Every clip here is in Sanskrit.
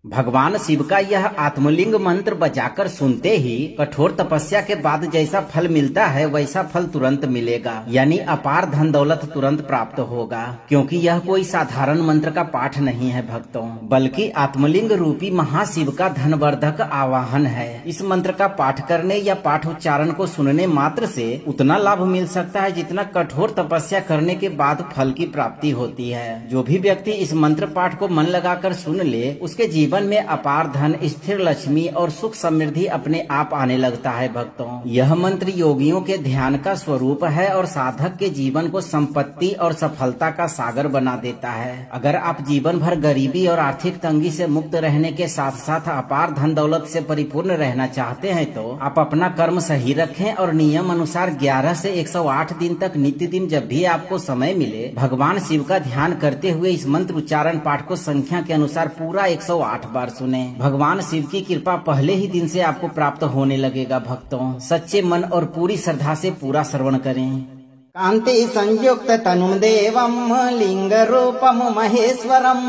भगवान शिव का यह आत्मलिंग मंत्र बजाकर सुनते ही कठोर तपस्या के बाद जैसा फल मिलता है वैसा फल तुरंत मिलेगा, यानी अपार धन दौलत तुरंत प्राप्त होगा। क्योंकि यह कोई साधारण मंत्र का पाठ नहीं है भक्तों, बल्कि आत्मलिंग रूपी महाशिव का धनवर्धक आवाहन है। इस मंत्र का पाठ करने या पाठ उच्चारण को सुनने मात्र से उतना लाभ मिल सकता है जितना कठोर तपस्या करने के बाद फल की प्राप्ति होती है। जो भी व्यक्ति इस मंत्र पाठ को मन लगाकर सुन ले, उसके जीवन में अपार धन, स्थिर लक्ष्मी और सुख समृद्धि अपने आप आने लगता है भक्तों। यह मंत्र योगियों के ध्यान का स्वरूप है और साधक के जीवन को संपत्ति और सफलता का सागर बना देता है। अगर आप जीवन भर गरीबी और आर्थिक तंगी से मुक्त रहने के साथ साथ अपार धन दौलत से परिपूर्ण रहना चाहते हैं तो आप अपना कर्म सही रखें और नियम अनुसार 11 से 108 दिन तक नित्य दिन जब भी आपको समय मिले भगवान शिव का ध्यान करते हुए इस मंत्र उच्चारण पाठ को संख्या के अनुसार पूरा 108 बार सुने। भगवान शिव की कृपा पहले ही दिन से आपको प्राप्त होने लगेगा भक्तों। सच्चे मन और पूरी श्रद्धा से पूरा श्रवण करें। कांति संयुक्त तनुम देवम लिंग रूपम महेश्वरम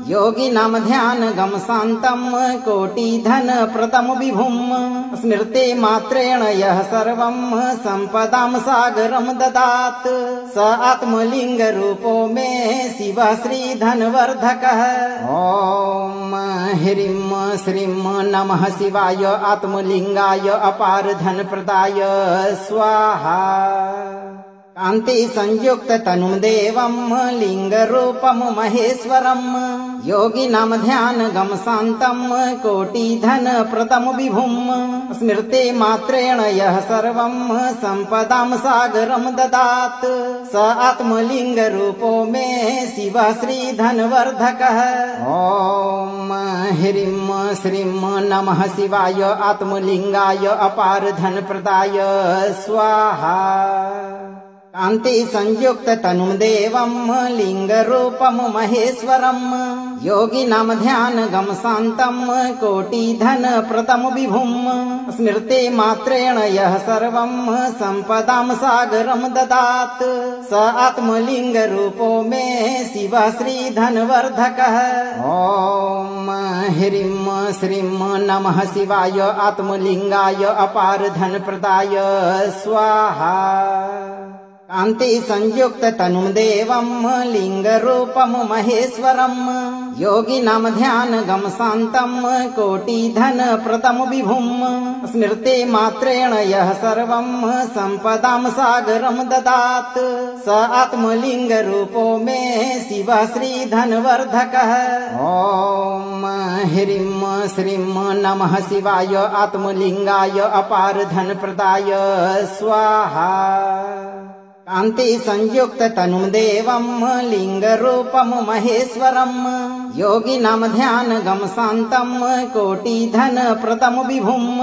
योगिनाम ध्यान गम शांतम कोटि धन प्रतम विभुम स्मृते मात्रेण यह सर्वम संपदाम सागरम ददात स आत्मलिंग रूपो में शिव श्री धनवर्धकः। ओम ह्रीं श्रीं नमः शिवाय आत्मलिंगाय अपार धन प्रदाय स्वाहा। कांति संयुक्त तनुम देवम लिंग रूपम महेश्वरम योगिनाम ध्यान गम शांतम कोटि धन प्रतम विभुम स्मृते मात्रेण यह सर्वम संपदाम सागरम ददात स आत्मलिंग रूपो में शिव श्री धनवर्धकः। ओम ह्रीं श्रीं नमः शिवाय आत्मलिंगाय अपार धन प्रदाय स्वाहा। कांति संयुक्त तनुम देवम लिंग रूपम महेश्वरम योगिनाम ध्यान गम शांतम कोटि धन प्रतम विभुम स्मृते मात्रेण यह सर्वम संपदाम सागरम ददात स आत्मलिंग रूपो में शिव श्री धनवर्धकः। ओम ह्रीं श्रीं नमः शिवाय आत्मलिंगाय अपार धन प्रदाय स्वाहा। कांति संयुक्त तनुम देवम लिंग रूपम महेश्वरम योगिनाम ध्यान गम शांतम कोटि धन प्रतम विभुम स्मृते मात्रेण यह सर्वम संपदाम सागरम ददात स आत्मलिंग रूपो में शिव श्री धनवर्धकः। ओम ह्रीं श्रीं नमः शिवाय आत्मलिंगाय अपार धन प्रदाय स्वाहा। कांति संयुक्त तनुम देवम लिंग रूपम महेश्वरम योगिनाम ध्यान गम शांतम कोटि धन प्रतम विभुम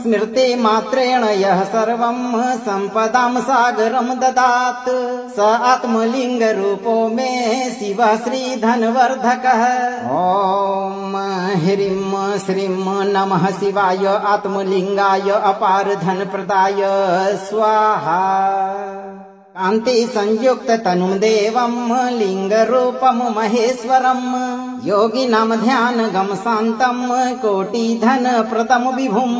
स्मृते मात्रेण यह सर्वम संपदाम सागरम ददात स आत्मलिंग रूपो में शिव श्री धनवर्धकः। ओम ह्रीं श्रीं नमः शिवाय आत्मलिंगाय अपार धन प्रदाय स्वाहा। कांति संयुक्त तनुम देवम लिंग रूपम महेश्वरम योगिनाम ध्यान गम शांतम कोटि धन प्रतम विभुम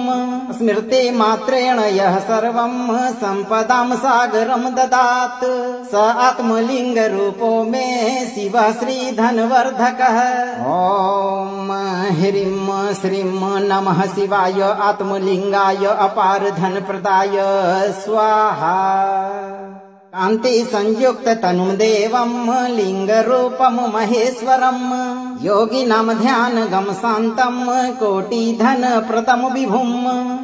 स्मृते मात्रेण यह सर्वम संपदाम सागरम ददात स आत्मलिंग रूपो में शिव श्री धनवर्धकः। ओम ह्रीं श्रीं नमः शिवाय आत्मलिंगाय अपार धन प्रदाय स्वाहा। कांति संयुक्त तनुम देवम लिंग रूपम महेश्वरम योगिनाम ध्यान गम शांतम कोटि धन प्रतम विभुम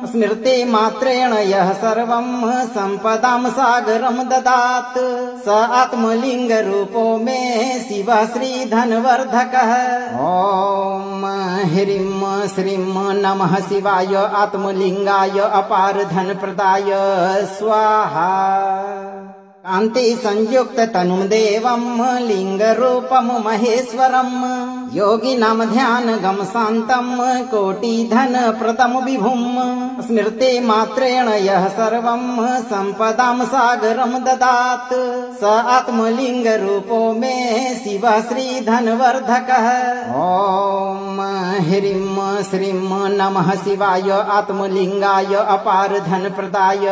स्मृते मात्रेण यह सर्वम संपदाम सागरम ददात स आत्मलिंग रूपो में शिव श्री धनवर्धकः। ओम ह्रीं श्रीं नमः शिवाय आत्मलिंगाय अपार धन प्रदाय स्वाहा। कान्ति संयुक्त तनुं देवं लिंगरूपं महेश्वरं योगिनां ध्यान गम शान्तं कोटिधन प्रदम विभुं स्मृते मात्रेण यः सर्वं सम्पदां सागरं ददात् स आत्मलिङ्गरूपो मे शिव श्रीधनवर्धकः। ॐ ह्रीं श्रीं नमः शिवाय आत्मलिङ्गाय अपार धनप्रदाय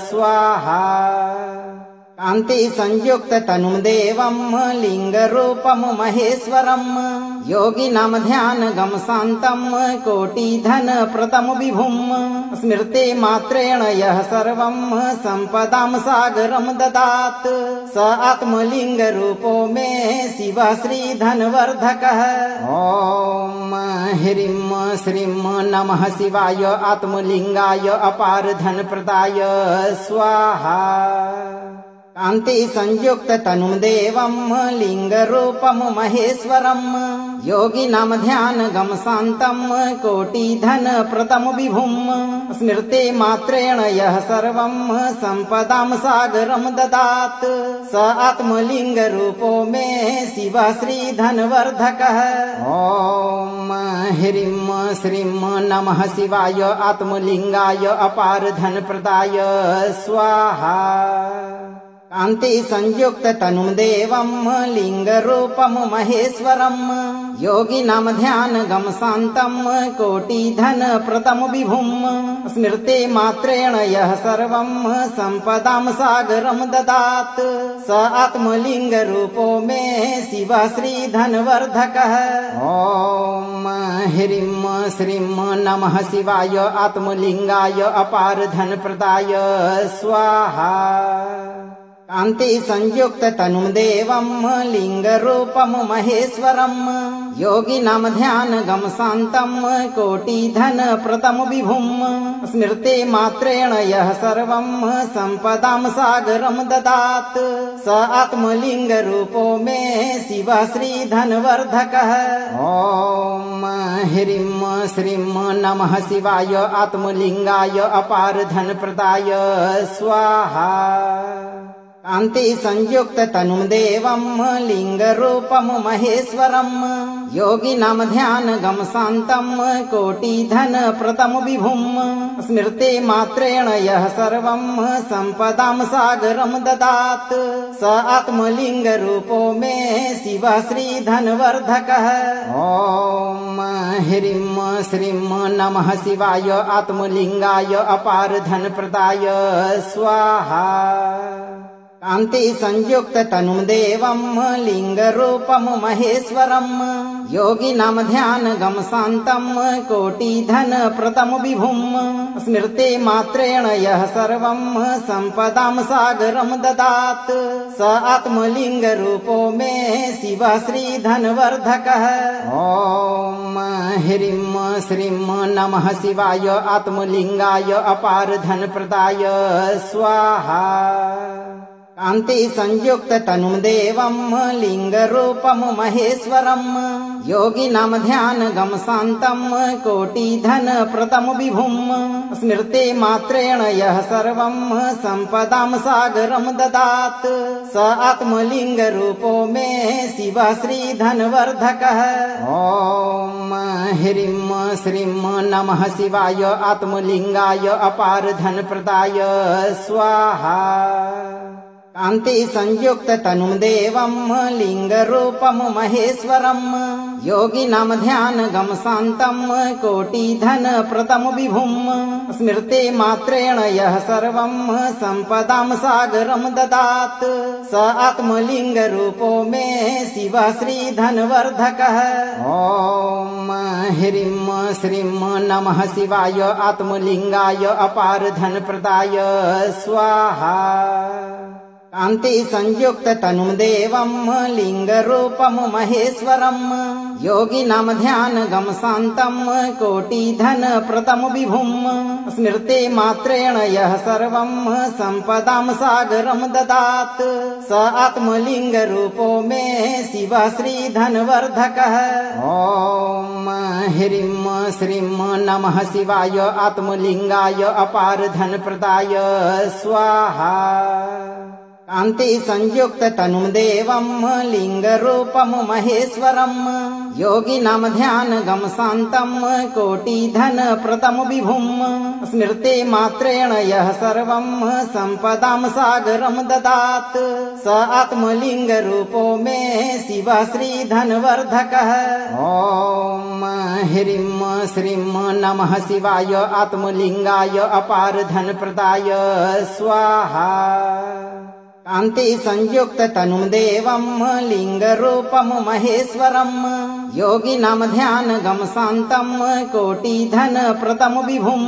स्वाहा। कान्ति संयुक्त तनुं देवं लिंगरूपं महेश्वरं योगिनां ध्यान गम शान्तं कोटिधन प्रदम विभुं स्मृते मात्रेण यः सर्वं सम्पदां सागरं ददात् स आत्मलिङ्गरूपो मे शिव श्रीधनवर्धकः। ॐ ह्रीं श्रीं नमः शिवाय आत्मलिङ्गाय अपार धनप्रदाय स्वाहा। कान्ति संयुक्त तनुं देवं लिंगरूपं महेश्वरं योगिनां ध्यान गम शान्तं कोटिधन प्रदम विभुं स्मृते मात्रेण यः सर्वं सम्पदां सागरं ददात् स आत्मलिङ्गरूपो मे शिव श्रीधनवर्धकः। ॐ ह्रीं श्रीं नमः शिवाय आत्मलिङ्गाय अपार धनप्रदाय स्वाहा। कान्ति संयुक्त तनुं देवं लिंगरूपं महेश्वरं योगिनां ध्यान गम शान्तं कोटिधन प्रदम विभुं स्मृते मात्रेण यः सर्वं सम्पदां सागरं ददात् स आत्मलिङ्गरूपो मे शिव श्रीधनवर्धकः। ॐ ह्रीं श्रीं नमः शिवाय आत्मलिङ्गाय अपार धनप्रदाय स्वाहा। कान्ति संयुक्त तनुं देवं लिंगरूपं महेश्वरं योगिनां ध्यान गम शान्तं कोटिधन प्रदम विभुं स्मृते मात्रेण यः सर्वं सम्पदां सागरं ददात् स आत्मलिङ्गरूपो मे शिव श्रीधनवर्धकः। ॐ ह्रीं श्रीं नमः शिवाय आत्मलिङ्गाय अपार धनप्रदाय स्वाहा। कान्ति संयुक्त तनुं देवं लिंगरूपं महेश्वरं योगिनां ध्यान गम शान्तं कोटिधन प्रदम विभुं स्मृते मात्रेण यः सर्वं सम्पदां सागरं ददात् स आत्मलिङ्गरूपो मे शिव श्रीधनवर्धकः। ॐ ह्रीं श्रीं नमः शिवाय आत्मलिङ्गाय अपार धनप्रदाय स्वाहा। कान्ति संयुक्त तनुं देवं लिंगरूपं महेश्वरं योगिनां ध्यान गम शान्तं कोटिधन प्रदम विभुं स्मृते मात्रेण यः सर्वं सम्पदां सागरं ददात् स आत्मलिङ्गरूपो मे शिव श्रीधनवर्धकः। ॐ ह्रीं श्रीं नमः शिवाय आत्मलिङ्गाय अपार धनप्रदाय स्वाहा। कान्ति संयुक्त तनुं देवं लिंगरूपं महेश्वरं योगिनां ध्यान गम शान्तं कोटिधन प्रदम विभुं स्मृते मात्रेण यः सर्वं सम्पदां सागरं ददात् स आत्मलिङ्गरूपो मे शिव श्रीधनवर्धकः। ॐ ह्रीं श्रीं नमः शिवाय आत्मलिङ्गाय अपार धनप्रदाय स्वाहा। कान्ति संयुक्त तनुं देवं लिंगरूपं महेश्वरं योगिनां ध्यान गम शान्तं कोटिधन प्रदम विभुं स्मृते मात्रेण यः सर्वं सम्पदां सागरं ददात् स आत्मलिङ्गरूपो मे शिव श्रीधनवर्धकः। ॐ ह्रीं श्रीं नमः शिवाय आत्मलिङ्गाय अपार धनप्रदाय स्वाहा। कान्ति संयुक्त तनुं देवं लिंगरूपं महेश्वरं योगिनां ध्यान गम शान्तं कोटिधन प्रदम विभुं स्मृते मात्रेण यः सर्वं सम्पदां सागरं ददात् स आत्मलिङ्गरूपो मे शिव श्रीधनवर्धकः। ॐ ह्रीं श्रीं नमः शिवाय आत्मलिङ्गाय अपार धनप्रदाय स्वाहा। कान्ति संयुक्त तनुं देवं लिंगरूपं महेश्वरं योगिनां ध्यानगं शान्तं कोटिधन प्रदं विभुं स्मृते मात्रेण यः सर्वं सम्पदां सागरं ददात् स आत्मलिङ्गरूपो मे शिवः श्रीधनवर्धकः। ॐ ह्रीं श्रीं नमः शिवाय आत्मलिङ्गाय अपार धनप्रदाय स्वाहा। कान्ति संयुक्त तनुं देवं लिंगरूपं महेश्वरं योगिनां ध्यानगं शान्तं कोटिधन प्रदं विभुं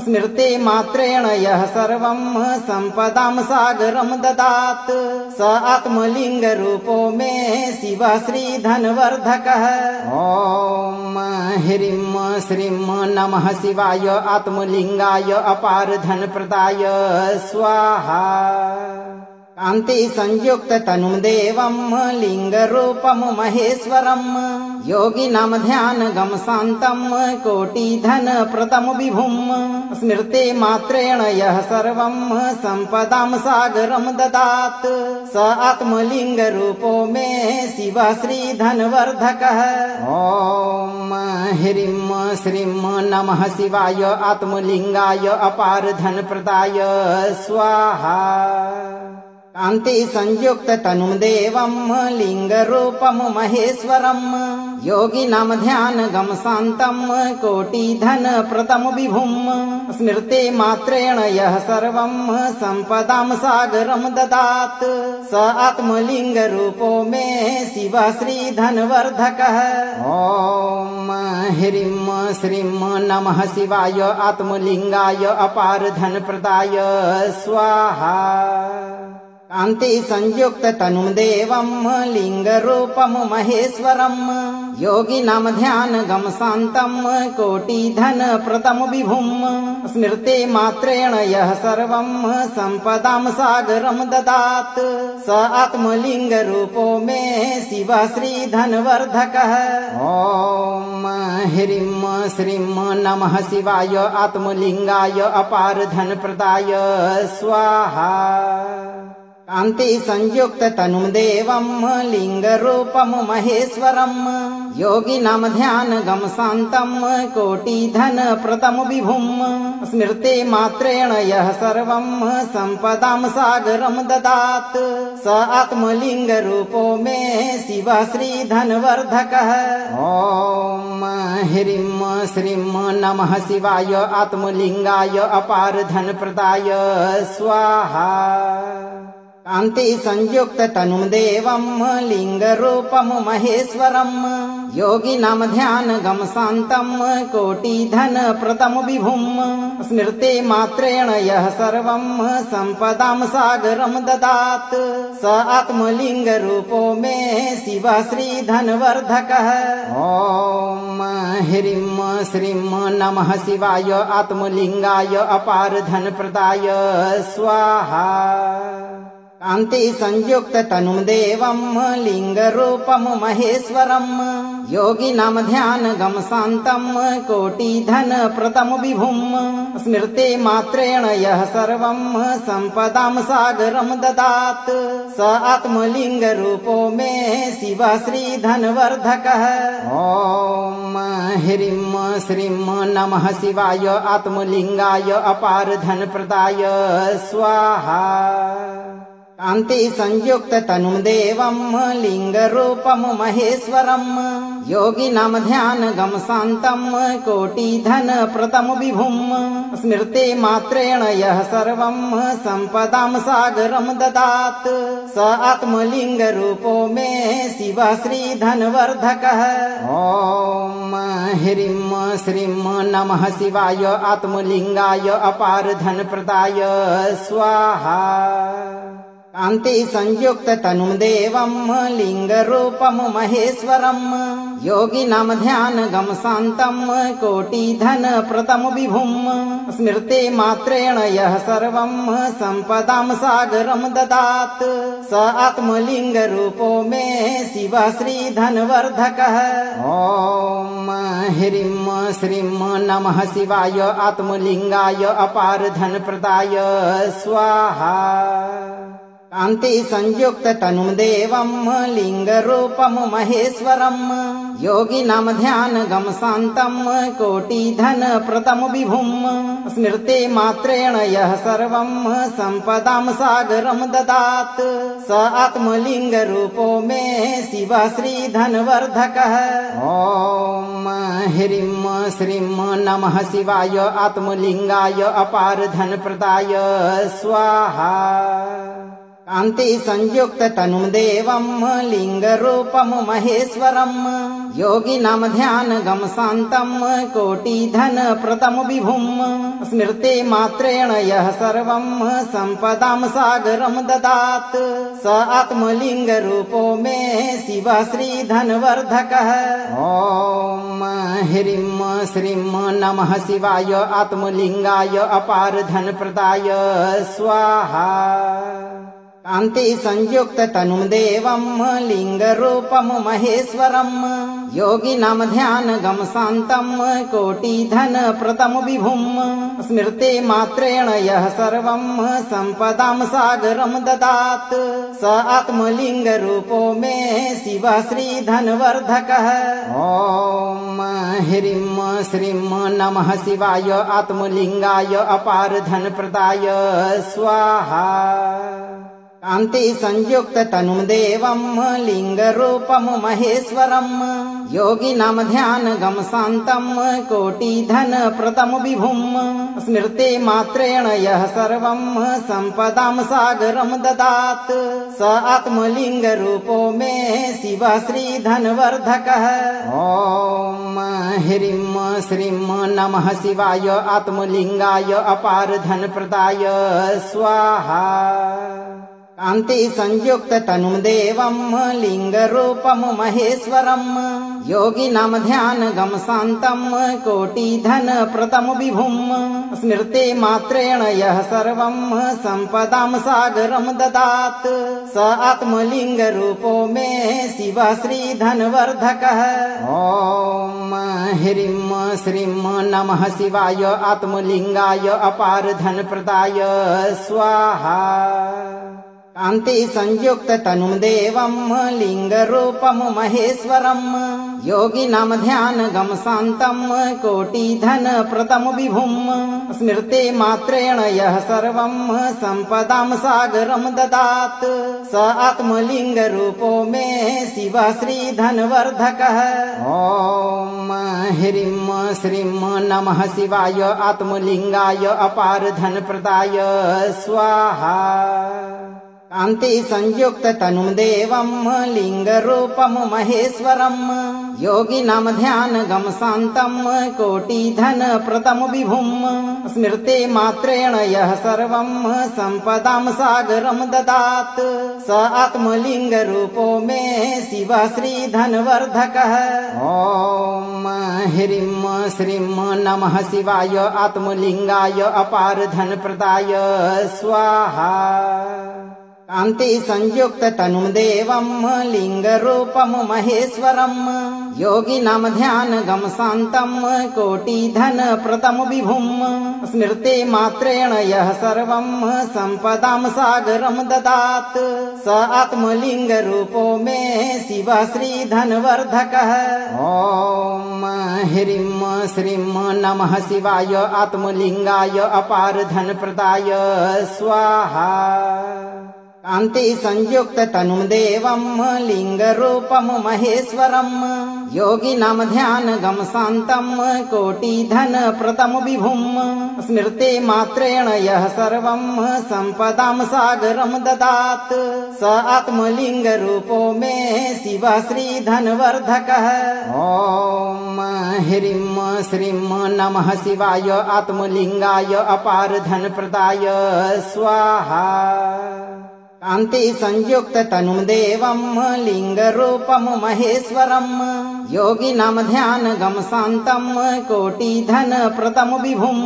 स्मृते मात्रेण यः सर्वं सम्पदां सागरं ददात् स आत्मलिङ्गरूपो मे शिवः श्रीधनवर्धकः। ॐ ह्रीं श्रीं नमः शिवाय आत्मलिङ्गाय अपार धनप्रदाय स्वाहा। कान्ति संयुक्त तनुं देवं लिंगरूपं महेश्वरं योगिनां ध्यानगं शान्तं कोटिधन प्रदं विभुं स्मृते मात्रेण यः सर्वं सम्पदां सागरं ददात् स आत्मलिङ्गरूपो मे शिवः श्रीधनवर्धकः। ॐ ह्रीं श्रीं नमः शिवाय आत्मलिङ्गाय अपार धनप्रदाय स्वाहा। कान्ति संयुक्त तनुं देवं लिंगरूपं महेश्वरं योगिनां ध्यानगं शान्तं कोटिधन प्रदं विभुं स्मृते मात्रेण यः सर्वं सम्पदां सागरं ददात् स आत्मलिङ्गरूपो मे शिवः श्रीधनवर्धकः। ॐ ह्रीं श्रीं नमः शिवाय आत्मलिङ्गाय अपार धनप्रदाय स्वाहा। कान्ति संयुक्त तनुं देवं लिंगरूपं महेश्वरं योगिनां ध्यानगं शान्तं कोटिधन प्रदं विभुं स्मृते मात्रेण यः सर्वं सम्पदां सागरं ददात् स आत्मलिङ्गरूपो मे शिवः श्रीधनवर्धकः। ॐ ह्रीं श्रीं नमः शिवाय आत्मलिङ्गाय अपार धनप्रदाय स्वाहा। कान्ति संयुक्त तनुं देवं लिंगरूपं महेश्वरं योगिनां ध्यानगं शान्तं कोटिधन प्रदं विभुं स्मृते मात्रेण यः सर्वं सम्पदां सागरं ददात् स आत्मलिङ्गरूपो मे शिवः श्रीधनवर्धकः। ॐ ह्रीं श्रीं नमः शिवाय आत्मलिङ्गाय अपार धनप्रदाय स्वाहा। कान्ति संयुक्त तनुं देवं लिंगरूपं महेश्वरं योगिनां ध्यानगं शान्तं कोटिधन प्रदं विभुं स्मृते मात्रेण यः सर्वं सम्पदां सागरं ददात् स आत्मलिङ्गरूपो मे शिवः श्रीधनवर्धकः। ॐ ह्रीं श्रीं नमः शिवाय आत्मलिङ्गाय अपार धनप्रदाय स्वाहा। कान्ति संयुक्त तनुं देवं लिंगरूपं महेश्वरं योगिनां ध्यानगं शान्तं कोटिधन प्रदं विभुं स्मृते मात्रेण यः सर्वं सम्पदां सागरं ददात् स आत्मलिङ्गरूपो मे शिवः श्रीधनवर्धकः। ॐ ह्रीं श्रीं नमः शिवाय आत्मलिङ्गाय अपार धनप्रदाय स्वाहा। कान्ति संयुक्त तनुं देवं लिंगरूपं महेश्वरं योगिनां ध्यानगं शान्तं कोटिधन प्रदं विभुं स्मृते मात्रेण यः सर्वं सम्पदां सागरं ददात् स आत्मलिङ्गरूपो मे शिवः श्रीधनवर्धकः। ॐ ह्रीं श्रीं नमः शिवाय आत्मलिङ्गाय अपार धनप्रदाय स्वाहा। कान्ति संयुक्त तनुं देवं लिंगरूपं महेश्वरं योगिनां ध्यानगं शान्तं कोटिधन प्रदं विभुं स्मृते मात्रेण यः सर्वं सम्पदां सागरं ददात् स आत्मलिङ्गरूपो मे शिवः श्रीधनवर्धकः। ॐ ह्रीं श्रीं नमः शिवाय आत्मलिङ्गाय अपार धनप्रदाय स्वाहा। कान्ति संयुक्त तनुं देवं लिंगरूपं महेश्वरं योगिनां ध्यानगं शान्तं कोटिधन प्रतं विभुं स्मृते मात्रेण यः सर्वं सम्पदां सागरं ददात् स आत्मलिङ्गरूपो मे शिवः श्रीधनवर्धकः। ॐ ह्रीं श्रीं नमः शिवाय आत्मलिङ्गाय अपार धनप्रदाय स्वाहा। कान्ति संयुक्त तनुं देवं लिंगरूपं महेश्वरं योगिनां ध्यानगं शान्तं कोटिधन प्रतं विभुं स्मृते मात्रेण यः सर्वं सम्पदां सागरं ददात् स आत्मलिङ्गरूपो मे शिवः श्रीधनवर्धकः। ॐ ह्रीं श्रीं नमः शिवाय आत्मलिङ्गाय अपार धनप्रदाय स्वाहा। कान्ति संयुक्त तनुं देवं लिंगरूपं महेश्वरं योगिनां ध्यानगं शान्तं कोटिधन प्रतं विभुं स्मृते मात्रेण यः सर्वं सम्पदां सागरं ददात् स आत्मलिङ्गरूपो मे शिवः श्रीधनवर्धकः। ॐ ह्रीं श्रीं नमः शिवाय आत्मलिङ्गाय अपार धनप्रदाय स्वाहा। कान्ति संयुक्त तनुं देवं लिंगरूपं महेश्वरं योगिनां ध्यानगं शान्तं कोटिधन प्रतं विभुं स्मृते मात्रेण यः सर्वं सम्पदां सागरं ददात् स आत्मलिङ्गरूपो मे शिवः श्रीधनवर्धकः। ॐ ह्रीं श्रीं नमः शिवाय आत्मलिङ्गाय अपार धनप्रदाय स्वाहा। कान्ति संयुक्त तनुं देवं लिंगरूपं महेश्वरं योगिनां ध्यानगं शान्तं कोटिधन प्रतं विभुं स्मृते मात्रेण यः सर्वं सम्पदां सागरं ददात् स आत्मलिङ्गरूपो मे शिवः श्रीधनवर्धकः। ॐ ह्रीं श्रीं नमः शिवाय आत्मलिङ्गाय अपार धनप्रदाय स्वाहा। कान्ति संयुक्त तनुं देवं लिंगरूपं महेश्वरं योगिनां ध्यानगं शान्तं कोटिधन प्रतं विभुं स्मृते मात्रेण यः सर्वं सम्पदां सागरं ददात् स आत्मलिङ्गरूपो मे शिवः श्रीधनवर्धकः। ॐ ह्रीं श्रीं नमः शिवाय आत्मलिङ्गाय अपार धनप्रदाय स्वाहा। कान्ति संयुक्त तनुं देवं लिंगरूपं महेश्वरं योगिनां ध्यानगं शान्तं कोटिधन प्रतं विभुं स्मृते मात्रेण यः सर्वं सम्पदां सागरं ददात् स आत्मलिङ्गरूपो मे शिवः श्रीधनवर्धकः। ॐ ह्रीं श्रीं नमः शिवाय आत्मलिङ्गाय अपार धनप्रदाय स्वाहा। कान्ति संयुक्त तनुं देवं लिंगरूपं महेश्वरं योगिनां ध्यानगं शान्तं कोटिधन प्रतं विभुं स्मृते मात्रेण यः सर्वं सम्पदां सागरं ददात् स आत्मलिङ्गरूपो मे शिवः श्रीधनवर्धकः। ॐ ह्रीं श्रीं नमः शिवाय आत्मलिङ्गाय अपार धनप्रदाय स्वाहा। कान्ति संयुक्त तनुं देवं लिंगरूपं महेश्वरं योगिनां ध्यानगं शान्तं कोटिधन प्रतं विभुं स्मृते मात्रेण यः सर्वं सम्पदां सागरं ददात् स आत्मलिङ्गरूपो मे शिवः श्रीधनवर्धकः। ॐ ह्रीं श्रीं नमः शिवाय आत्मलिङ्गाय अपार धनप्रदाय स्वाहा। कान्ति संयुक्त तनुं देवं लिंगरूपं महेश्वरं योगिनां ध्यानगं शान्तं कोटिधन प्रतं विभुं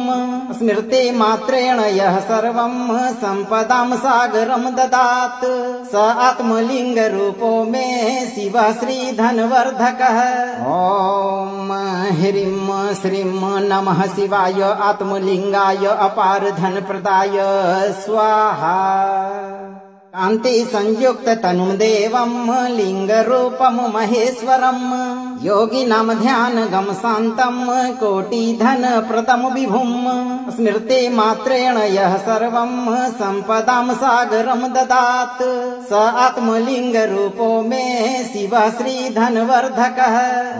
स्मृते मात्रेण यः सर्वं सम्पदां सागरं ददात् स आत्मलिङ्गरूपो मे शिवः श्रीधनवर्धकः। ॐ ह्रीं श्रीं नमः शिवाय आत्मलिङ्गाय अपार धनप्रदाय स्वाहा। कान्ति संयुक्त तनुं देवं लिंगरूपं महेश्वरं योगिनां ध्यानगं शान्तं कोटिधन प्रदं विभुं स्मृते मात्रेण यः सर्वं सम्पदां सागरं ददात् स आत्मलिङ्गरूपो मे शिव श्रीधनवर्धकः।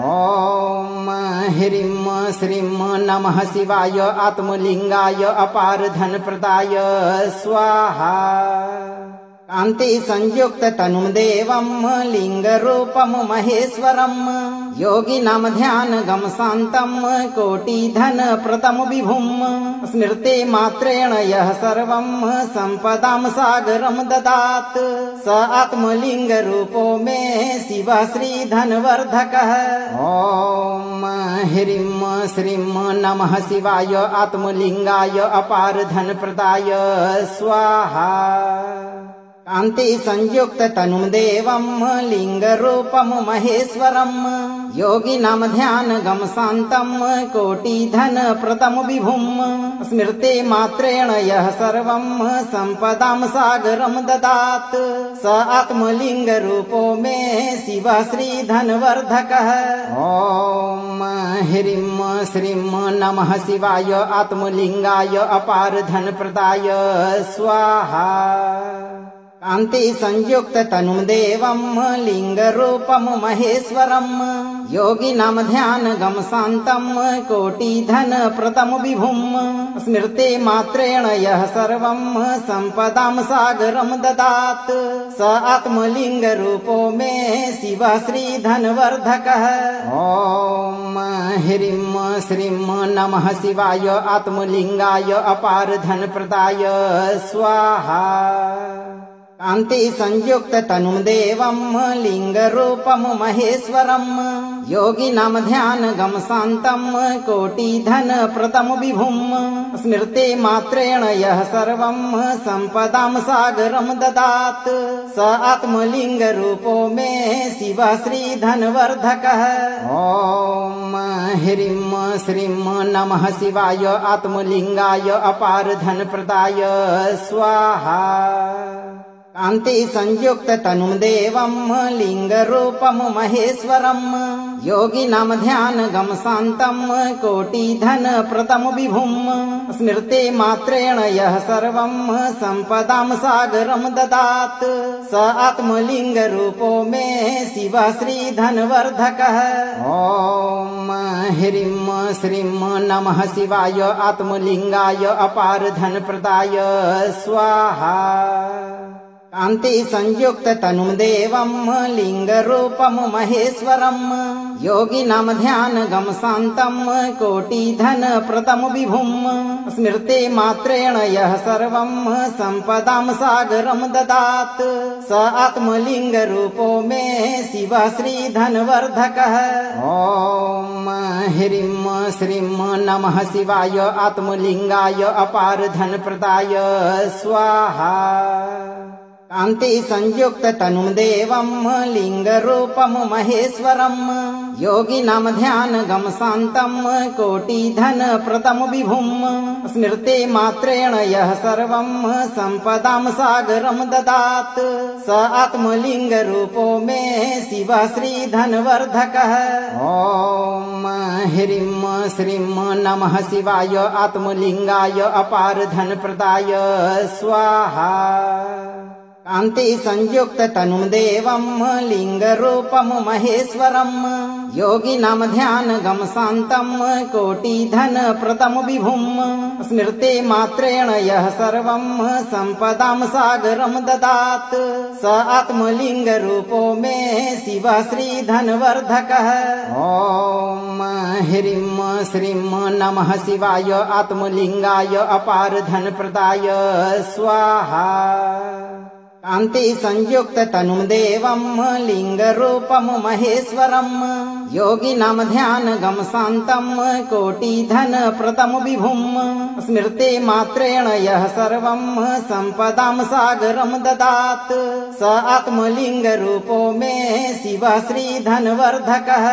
ॐ ह्रीं श्रीं नमः शिवाय आत्मलिङ्गाय अपार धनप्रदाय स्वाहा। कान्ति संयुक्त तनुं देवं लिंगरूपं महेश्वरं योगिनां ध्यानगं शान्तं कोटिधन प्रदं विभुं स्मृते मात्रेण यः सर्वं सम्पदां सागरं ददात् स आत्मलिङ्गरूपो मे शिव श्रीधनवर्धकः। ॐ ह्रीं श्रीं नमः शिवाय आत्मलिङ्गाय अपार धनप्रदाय स्वाहा। कान्ति संयुक्त तनुं देवं लिंगरूपं महेश्वरं योगिनां ध्यानगं शान्तं कोटिधन प्रदं विभुं स्मृते मात्रेण यः सर्वं सम्पदां सागरं ददात् स आत्मलिङ्गरूपो मे शिव श्रीधनवर्धकः। ॐ ह्रीं श्रीं नमः शिवाय आत्मलिङ्गाय अपार धनप्रदाय स्वाहा। कान्ति संयुक्त तनुं देवं लिंगरूपं महेश्वरं योगिनां ध्यानगं शान्तं कोटिधन प्रदं विभुं स्मृते मात्रेण यः सर्वं सम्पदां सागरं ददात् स आत्मलिङ्गरूपो मे शिव श्रीधनवर्धकः। ॐ ह्रीं श्रीं नमः शिवाय आत्मलिङ्गाय अपार धनप्रदाय स्वाहा। कान्ति संयुक्त तनुं देवं लिंगरूपं महेश्वरं योगिनां ध्यानगं शान्तं कोटिधन प्रदं विभुं स्मृते मात्रेण यः सर्वं सम्पदां सागरं ददात् स आत्मलिङ्गरूपो मे शिव श्रीधनवर्धकः। ॐ ह्रीं श्रीं नमः शिवाय आत्मलिङ्गाय अपार धनप्रदाय स्वाहा। कान्ति संयुक्त तनुं देवं लिंगरूपं महेश्वरं योगिनां ध्यानगं शान्तं कोटिधन प्रदं विभुं स्मृते मात्रेण यः सर्वं सम्पदां सागरं ददात् स आत्मलिङ्गरूपो मे शिव श्रीधनवर्धकः। ॐ ह्रीं श्रीं नमः शिवाय आत्मलिङ्गाय अपार धनप्रदाय स्वाहा। कान्ति संयुक्त तनुं देवं लिंगरूपं महेश्वरं योगिनां ध्यानगं शान्तं कोटिधन प्रदं विभुं स्मृते मात्रेण यः सर्वं सम्पदां सागरं ददात् स आत्मलिङ्गरूपो मे शिव श्रीधनवर्धकः। ॐ ह्रीं श्रीं नमः शिवाय आत्मलिङ्गाय अपार धनप्रदाय स्वाहा। कान्ति संयुक्त तनुं देवं लिंगरूपं महेश्वरं योगिनां ध्यानगं शान्तं कोटिधन प्रदं विभुं स्मृते मात्रेण यः सर्वं सम्पदां सागरं ददात् स आत्मलिङ्गरूपो मे शिव श्रीधनवर्धकः। ॐ ह्रीं श्रीं नमः शिवाय आत्मलिङ्गाय अपार धनप्रदाय स्वाहा। कान्ति संयुक्त तनुं देवं लिंगरूपं महेश्वरं योगिनां ध्यानगं शान्तं कोटिधन प्रदं विभुं स्मृते मात्रेण यः सर्वं सम्पदां सागरं ददात् स आत्मलिङ्गरूपो मे शिव श्रीधनवर्धकः। ॐ ह्रीं श्रीं नमः शिवाय आत्मलिङ्गाय अपार धनप्रदाय स्वाहा। कान्ति संयुक्त तनुं देवं लिंगरूपं महेश्वरं योगिनां ध्यानगं शान्तं कोटिधन प्रदं विभुं स्मृते मात्रेण यः सर्वं सम्पदां सागरं ददात् स आत्मलिङ्गरूपो मे शिव श्रीधनवर्धकः।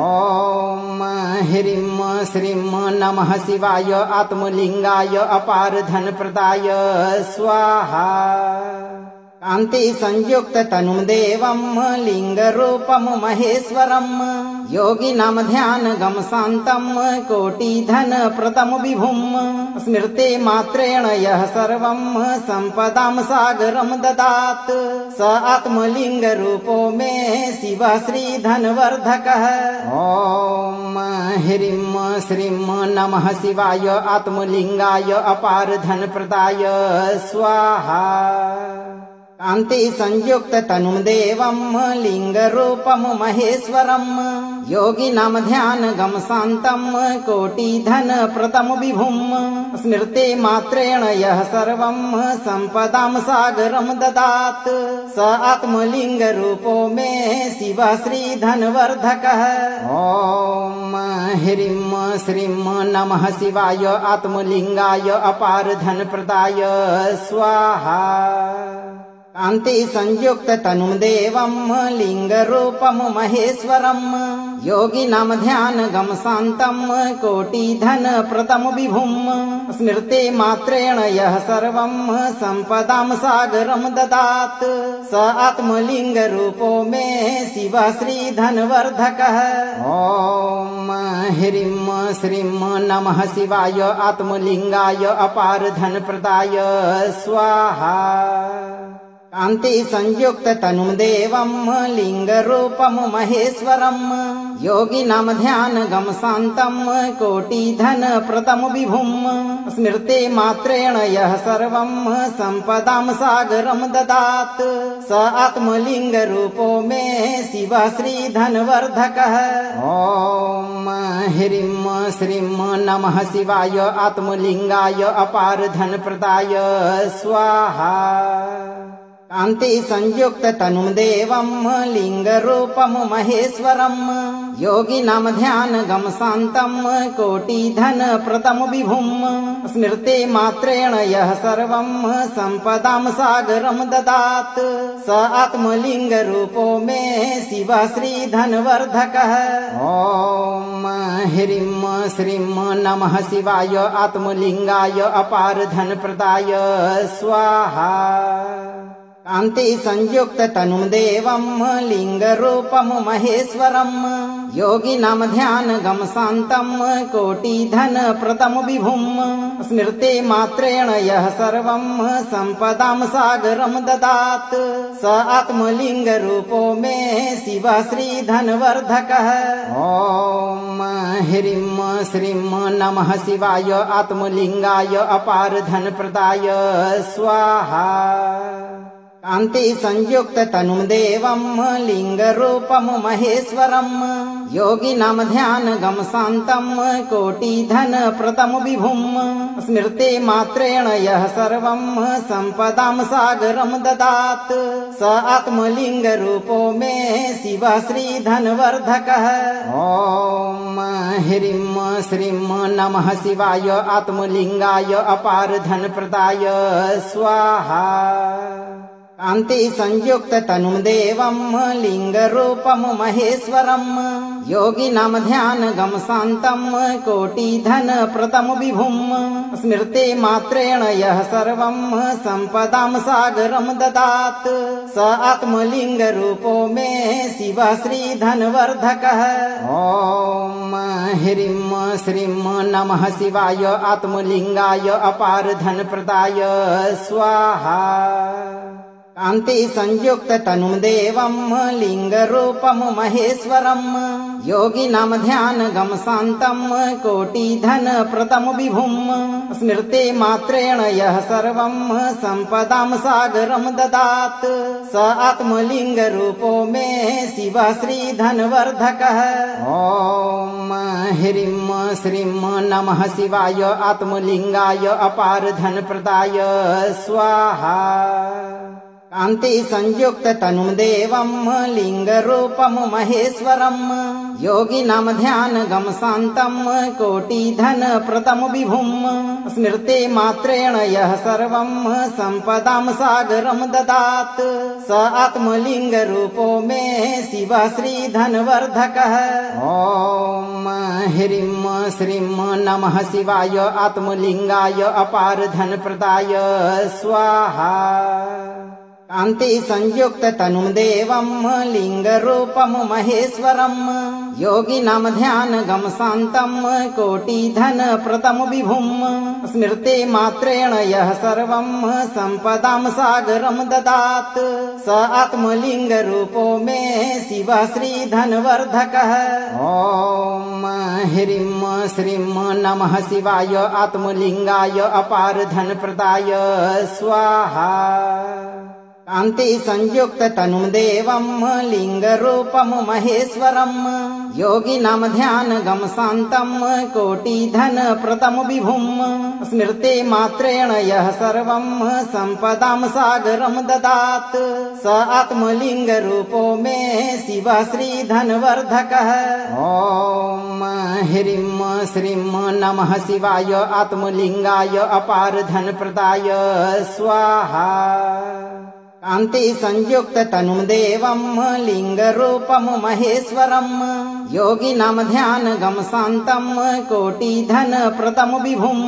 ॐ ह्रीं श्रीं नमः शिवाय आत्मलिङ्गाय अपार धनप्रदाय स्वाहा। कान्ति संयुक्त तनुं देवं लिंगरूपं महेश्वरं योगिनां ध्यानगं शान्तं कोटिधन प्रदं विभुं स्मृते मात्रेण यः सर्वं सम्पदां सागरं ददात् स आत्मलिङ्गरूपो मे शिवः श्रीधनवर्धकः। ॐ ह्रीं श्रीं नमः शिवाय आत्मलिङ्गाय अपार धनप्रदाय स्वाहा। कान्ति संयुक्त तनुं देवं लिंगरूपं महेश्वरं योगिनां ध्यानगं शान्तं कोटिधन प्रदं विभुं स्मृते मात्रेण यः सर्वं सम्पदां सागरं ददात् स आत्मलिङ्गरूपो मे शिवः श्रीधनवर्धकः। ॐ ह्रीं श्रीं नमः शिवाय आत्मलिङ्गाय अपार धनप्रदाय स्वाहा। कान्ति संयुक्त तनुं देवं लिंगरूपं महेश्वरं योगिनां ध्यानगं शान्तं कोटिधन प्रदं विभुं स्मृते मात्रेण यः सर्वं सम्पदां सागरं ददात् स आत्मलिङ्गरूपो मे शिवः श्रीधनवर्धकः। ॐ ह्रीं श्रीं नमः शिवाय आत्मलिङ्गाय अपार धनप्रदाय स्वाहा। कान्ति संयुक्त तनुं देवं लिंगरूपं महेश्वरं योगिनां ध्यानगं शान्तं कोटिधन प्रदं विभुं स्मृते मात्रेण यः सर्वं सम्पदां सागरं ददात् स आत्मलिङ्गरूपो मे शिवः श्रीधनवर्धकः। ॐ ह्रीं श्रीं नमः शिवाय आत्मलिङ्गाय अपार धनप्रदाय स्वाहा। कान्ति संयुक्त तनुं देवं लिंगरूपं महेश्वरं योगिनां ध्यानगं शान्तं कोटिधन प्रदं विभुं स्मृते मात्रेण यः सर्वं सम्पदां सागरं ददात् स आत्मलिङ्गरूपो मे शिवः श्रीधनवर्धकः। ॐ ह्रीं श्रीं नमः शिवाय आत्मलिङ्गाय अपार धनप्रदाय स्वाहा। कान्ति संयुक्त तनुं देवं लिंगरूपं महेश्वरं योगिनां ध्यानगं शान्तं कोटिधन प्रदं विभुं स्मृते मात्रेण यः सर्वं सम्पदां सागरं ददात् स आत्मलिङ्गरूपो मे शिवः श्रीधनवर्धकः। ॐ ह्रीं श्रीं नमः शिवाय आत्मलिङ्गाय अपार धनप्रदाय स्वाहा। कान्ति संयुक्त तनुं देवं लिंगरूपं महेश्वरं योगिनां ध्यानगं शान्तं कोटिधन प्रदं विभुं स्मृते मात्रेण यः सर्वं सम्पदां सागरं ददात् स आत्मलिङ्गरूपो मे शिवः श्रीधनवर्धकः। ॐ ह्रीं श्रीं नमः शिवाय आत्मलिङ्गाय अपार धनप्रदाय स्वाहा। कान्ति संयुक्त तनुं देवं लिंगरूपं महेश्वरं योगिनां ध्यानगं शान्तं कोटिधन प्रदं विभुं स्मृते मात्रेण यः सर्वं सम्पदां सागरं ददात् स आत्मलिङ्गरूपो मे शिवः श्रीधनवर्धकः। ॐ ह्रीं श्रीं नमः शिवाय आत्मलिङ्गाय अपार धनप्रदाय स्वाहा। कान्ति संयुक्त तनुं देवं लिंगरूपं महेश्वरं योगिनां ध्यानगं शान्तं कोटिधन प्रदं विभुं स्मृते मात्रेण यः सर्वं सम्पदां सागरं ददात् स आत्मलिङ्गरूपो मे शिवः श्रीधनवर्धकः। ॐ ह्रीं श्रीं नमः शिवाय आत्मलिङ्गाय अपार धनप्रदाय स्वाहा। कान्ति संयुक्त तनुं देवं लिंगरूपं महेश्वरं योगिनां ध्यानगं शान्तं कोटिधन प्रदं विभुं स्मृते मात्रेण यः सर्वं सम्पदां सागरं ददात् स आत्मलिङ्गरूपो मे शिवः श्रीधनवर्धकः। ॐ ह्रीं श्रीं नमः शिवाय आत्मलिङ्गाय अपार धनप्रदाय स्वाहा। कान्ति संयुक्त तनुं देवं लिंगरूपं महेश्वरं योगिनां ध्यानगं शान्तं कोटिधन प्रदं विभुं स्मृते मात्रेण यः सर्वं सम्पदां सागरं ददात् स आत्मलिङ्गरूपो मे शिवः श्रीधनवर्धकः। ॐ ह्रीं श्रीं नमः शिवाय आत्मलिङ्गाय अपार धनप्रदाय स्वाहा। कान्ति संयुक्त तनुं देवं लिंगरूपं महेश्वरं योगिनां ध्यानगं शान्तं कोटिधन प्रदं विभुं स्मृते मात्रेण यः सर्वं सम्पदां सागरं ददात् स आत्मलिङ्गरूपो मे शिवः श्रीधनवर्धकः। ॐ ह्रीं श्रीं नमः शिवाय आत्मलिङ्गाय अपार धनप्रदाय स्वाहा। कान्ति संयुक्त तनुं देवं लिंगरूपं महेश्वरं योगिनां ध्यानगं शान्तं कोटिधन प्रदं विभुं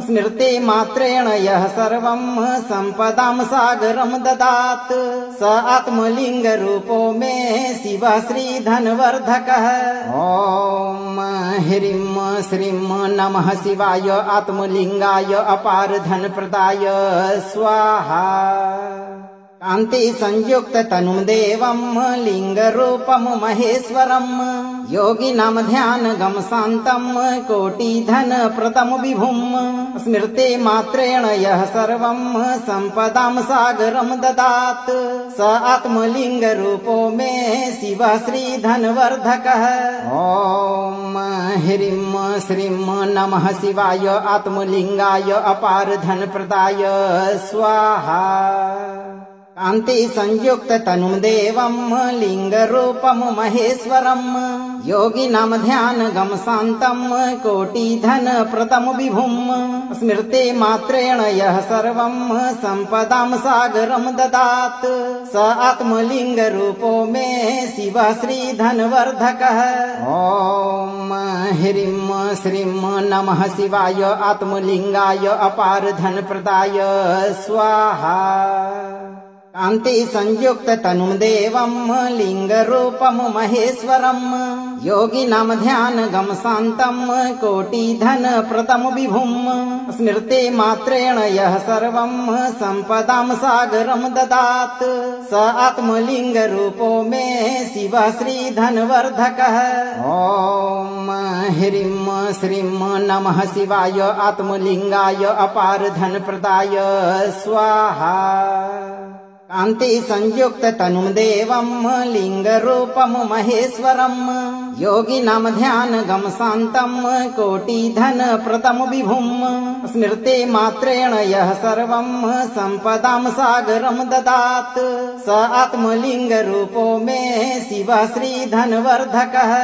स्मृते मात्रेण यः सर्वं सम्पदां सागरं ददात् स आत्मलिङ्गरूपो मे शिवः श्रीधनवर्धकः। ॐ ह्रीं श्रीं नमः शिवाय आत्मलिङ्गाय अपार धनप्रदाय स्वाहा। कान्ति संयुक्त तनुं देवं लिंगरूपं महेश्वरं योगिनां ध्यानगं शान्तं कोटिधन प्रदं विभुं स्मृते मात्रेण यः सर्वं सम्पदां सागरं ददात् स आत्मलिङ्गरूपो मे शिवः श्रीधनवर्धकः। ॐ ह्रीं श्रीं नमः शिवाय आत्मलिङ्गाय अपार धनप्रदाय स्वाहा। कान्ति संयुक्त तनुं देवं लिंगरूपं महेश्वरं योगिनां ध्यानगं शान्तं कोटिधन प्रदं विभुं स्मृते मात्रेण यः सर्वं सम्पदां सागरं ददात् स आत्मलिङ्गरूपो मे शिवः श्रीधनवर्धकः। ॐ ह्रीं श्रीं नमः शिवाय आत्मलिङ्गाय अपार धनप्रदाय स्वाहा। कान्ति संयुक्त तनुं देवं लिंगरूपं महेश्वरं योगिनां ध्यानगं शान्तं कोटिधन प्रदं विभुं स्मृते मात्रेण यः सर्वं सम्पदां सागरं ददात् स आत्मलिङ्गरूपो मे शिवः श्रीधनवर्धकः। ॐ ह्रीं श्रीं नमः शिवाय आत्मलिङ्गाय अपार धनप्रदाय स्वाहा। कान्ति संयुक्त तनुं देवं लिंगरूपं महेश्वरं योगिनां ध्यानगं शान्तं कोटिधन प्रदं विभुं स्मृते मात्रेण यः सर्वं सम्पदां सागरं ददात् स आत्मलिङ्गरूपो मे शिवः श्रीधनवर्धकः।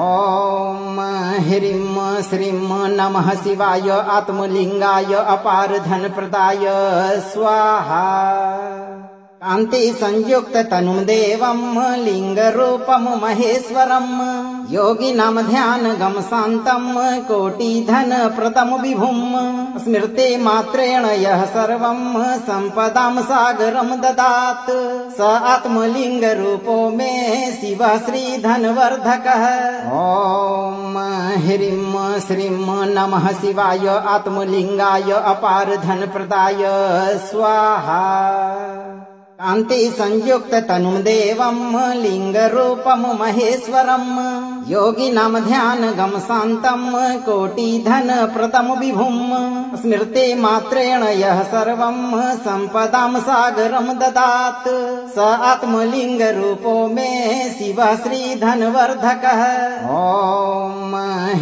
ॐ ह्रीं श्रीं नमः शिवाय आत्मलिङ्गाय अपार धनप्रदाय स्वाहा। कान्ति संयुक्त तनुं देवं लिंगरूपं महेश्वरं योगिनां ध्यानगं शान्तं कोटिधन प्रदं विभुं स्मृते मात्रेण यः सर्वं सम्पदां सागरं ददात् स आत्मलिङ्गरूपो मे शिवः श्रीधनवर्धकः। ॐ ह्रीं श्रीं नमः शिवाय आत्मलिङ्गाय अपार धनप्रदाय स्वाहा। कान्ति संयुक्त तनुं देवं लिंगरूपं महेश्वरं योगिनां ध्यानगं शान्तं कोटिधन प्रदं विभुं स्मृते मात्रेण यः सर्वं सम्पदां सागरं ददात् स आत्मलिङ्गरूपो मे शिवः श्रीधनवर्धकः। ॐ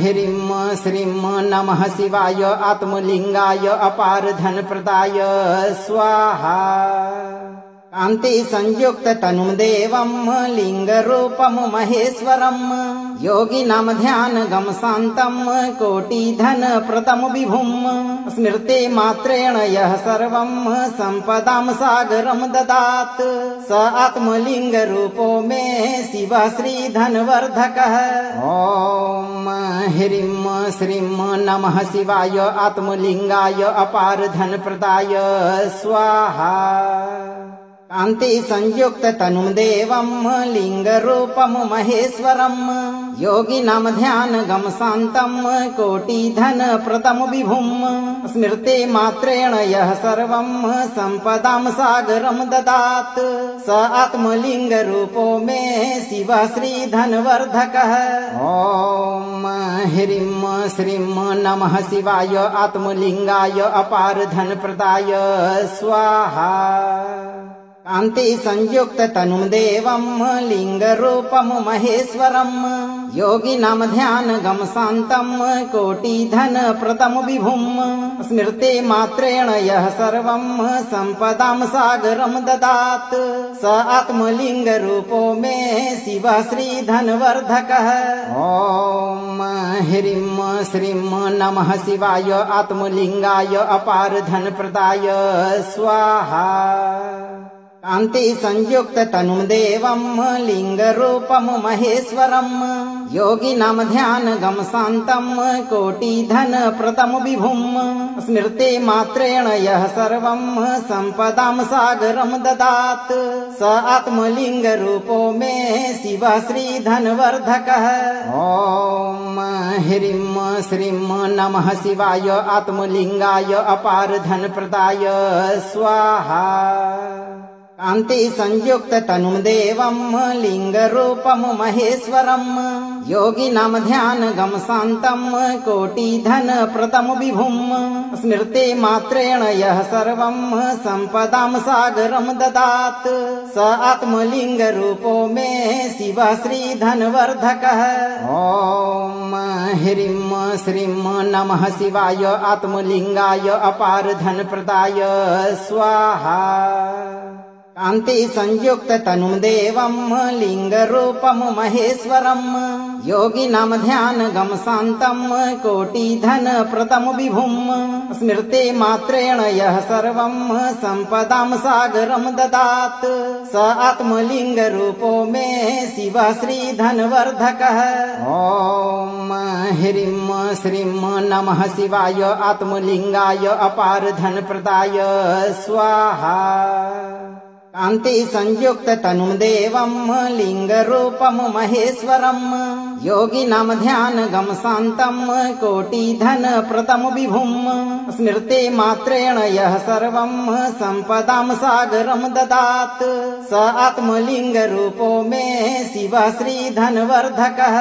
ह्रीं श्रीं नमः शिवाय आत्मलिङ्गाय अपार धनप्रदाय स्वाहा। कान्ति संयुक्त तनुं देवं लिंगरूपं महेश्वरं योगिनां ध्यानगं शान्तं कोटिधन प्रदं विभुं स्मृते मात्रेण यः सर्वं सम्पदां सागरं ददात् स आत्मलिङ्गरूपो मे शिवः श्रीधनवर्धकः। ॐ ह्रीं श्रीं नमः शिवाय आत्मलिङ्गाय अपार धनप्रदाय स्वाहा। कान्ति संयुक्त तनुं देवं लिंगरूपं महेश्वरं योगिनां ध्यानगं शान्तं कोटिधन प्रदं विभुं स्मृते मात्रेण यः सर्वं सम्पदां सागरं ददात् स आत्मलिङ्गरूपो मे शिव श्रीधनवर्धकः। ॐ ह्रीं श्रीं नमः शिवाय आत्मलिङ्गाय अपार धनप्रदाय स्वाहा। कान्ति संयुक्त तनुं देवं लिंगरूपं महेश्वरं योगिनां ध्यानगं शान्तं कोटिधन प्रदं विभुं स्मृते मात्रेण यः सर्वं सम्पदां सागरं ददात् स आत्मलिङ्गरूपो मे शिव श्रीधनवर्धकः। ॐ ह्रीं श्रीं नमः शिवाय आत्मलिङ्गाय अपार धनप्रदाय स्वाहा। कान्ति संयुक्त तनुं देवं लिंगरूपं महेश्वरं योगिनां ध्यानगं शान्तं कोटिधन प्रदं विभुं स्मृते मात्रेण यः सर्वं सम्पदां सागरं ददात् स आत्मलिङ्गरूपो मे शिव श्रीधनवर्धकः। ॐ ह्रीं श्रीं नमः शिवाय आत्मलिङ्गाय अपार धनप्रदाय स्वाहा। कान्ति संयुक्त तनुं देवं लिंगरूपं महेश्वरं योगिनां ध्यानगं शान्तं कोटिधन प्रदं विभुं स्मृते मात्रेण यः सर्वं सम्पदां सागरं ददात् स आत्मलिङ्गरूपो मे शिव श्रीधनवर्धकः। ॐ ह्रीं श्रीं नमः शिवाय आत्मलिङ्गाय अपार धनप्रदाय स्वाहा। कान्ति संयुक्त तनुं देवं लिंगरूपं महेश्वरं योगिनां ध्यानगं शान्तं कोटिधन प्रदं विभुं स्मृते मात्रेण यः सर्वं सम्पदां सागरं ददात् स आत्मलिङ्गरूपो मे शिव श्रीधनवर्धकः। ॐ ह्रीं श्रीं नमः शिवाय आत्मलिङ्गाय अपार धनप्रदाय स्वाहा। कान्ति संयुक्त तनुं देवं लिंगरूपं महेश्वरं योगिनां ध्यानगं शान्तं कोटिधन प्रदं विभुं स्मृते मात्रेण यः सर्वं सम्पदां सागरं ददात् स आत्मलिङ्गरूपो मे शिव श्रीधनवर्धकः।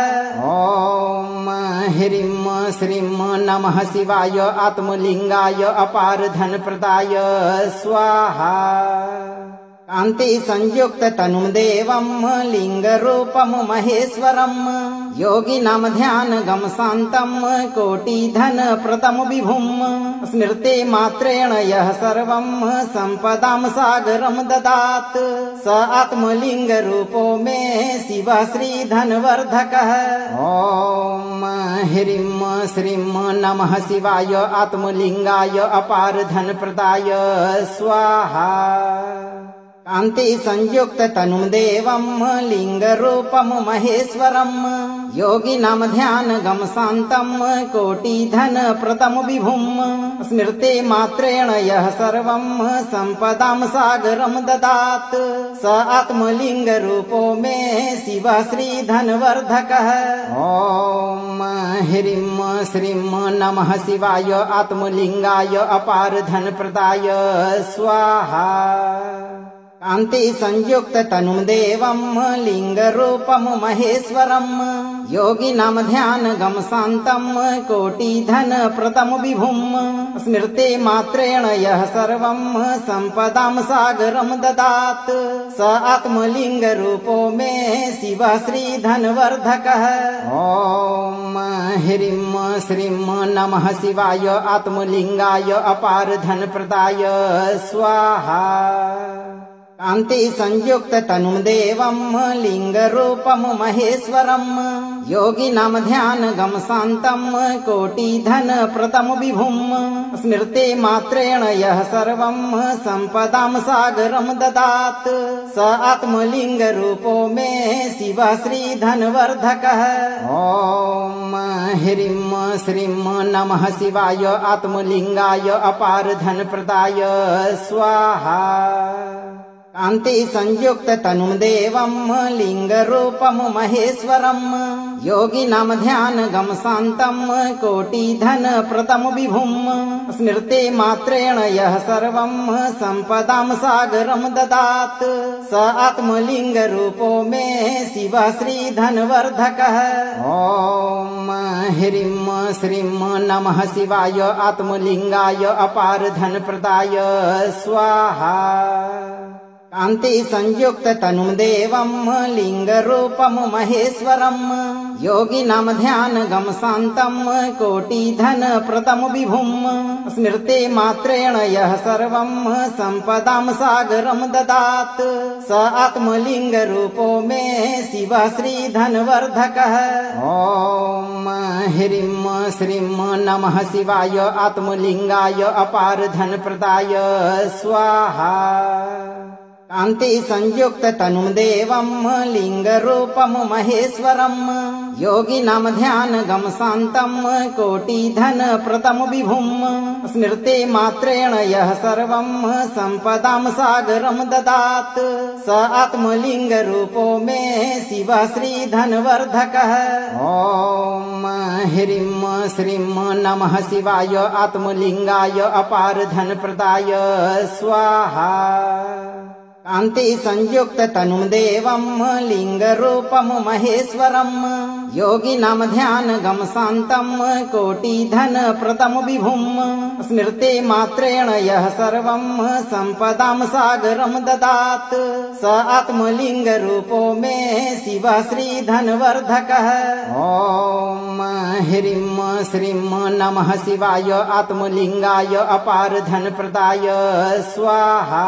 ॐ ह्रीं श्रीं नमः शिवाय आत्मलिङ्गाय अपार धनप्रदाय स्वाहा। कान्ति संयुक्त तनुं देवं लिंगरूपं महेश्वरं योगिनां ध्यानगं शान्तं कोटिधन प्रदं विभुं स्मृते मात्रेण यः सर्वं सम्पदां सागरं ददात् स आत्मलिङ्गरूपो मे शिव श्रीधनवर्धकः। ॐ ह्रीं श्रीं नमः शिवाय आत्मलिङ्गाय अपार धनप्रदाय स्वाहा। कान्ति संयुक्त तनुं देवं लिंगरूपं महेश्वरं योगिनां ध्यानगं शान्तं कोटिधन प्रदं विभुं स्मृते मात्रेण यः सर्वं सम्पदां सागरं ददात् स आत्मलिङ्गरूपो मे शिव श्रीधनवर्धकः। ॐ ह्रीं श्रीं नमः शिवाय आत्मलिङ्गाय अपार धनप्रदाय स्वाहा। कान्ति संयुक्त तनुं देवं लिंगरूपं महेश्वरं योगिनां ध्यानगं शान्तं कोटिधन प्रदं विभुं स्मृते मात्रेण यः सर्वं सम्पदां सागरं ददात् स आत्मलिङ्गरूपो मे शिव श्रीधनवर्धकः। ॐ ह्रीं श्रीं नमः शिवाय आत्मलिङ्गाय अपार धनप्रदाय स्वाहा। कान्ति संयुक्त तनुं देवं लिंगरूपं महेश्वरं योगिनां ध्यानगं शान्तं कोटिधन प्रदं विभुं स्मृते मात्रेण यः सर्वं सम्पदां सागरं ददात् स आत्मलिङ्गरूपो मे शिव श्रीधनवर्धकः। ॐ ह्रीं श्रीं नमः शिवाय आत्मलिङ्गाय अपार धनप्रदाय स्वाहा। कान्ति संयुक्त तनुं देवं लिंगरूपं महेश्वरं योगिनां ध्यानगं शान्तं कोटिधन प्रदं विभुं स्मृते मात्रेण यः सर्वं सम्पदां सागरं ददात् स आत्मलिङ्गरूपो मे शिव श्रीधनवर्धकः। ॐ ह्रीं श्रीं नमः शिवाय आत्मलिङ्गाय अपार धनप्रदाय स्वाहा। कान्ति संयुक्त तनुं देवं लिंगरूपं महेश्वरं योगिनां ध्यानगं शान्तं कोटिधन प्रदं विभुं स्मृते मात्रेण यः सर्वं सम्पदां सागरं ददात् स आत्मलिङ्गरूपो मे शिव श्रीधनवर्धकः। ॐ ह्रीं श्रीं नमः शिवाय आत्मलिङ्गाय अपार धनप्रदाय स्वाहा। कान्ति संयुक्त तनुं देवं लिंगरूपं महेश्वरं योगिनां ध्यानगं शान्तं कोटिधन प्रदं विभुं स्मृते मात्रेण यः सर्वं सम्पदां सागरं ददात् स आत्मलिङ्गरूपो मे शिव श्रीधनवर्धकः। ॐ ह्रीं श्रीं नमः शिवाय आत्मलिङ्गाय अपार धनप्रदाय स्वाहा। कान्ति संयुक्त तनुं देवं लिंगरूपं महेश्वरं योगिनां ध्यानगं शान्तं कोटिधन प्रदं विभुं स्मृते मात्रेण यः सर्वं सम्पदां सागरं ददात् स आत्मलिङ्गरूपो मे शिव श्रीधनवर्धकः। ॐ ह्रीं श्रीं नमः शिवाय आत्मलिङ्गाय अपार धनप्रदाय स्वाहा।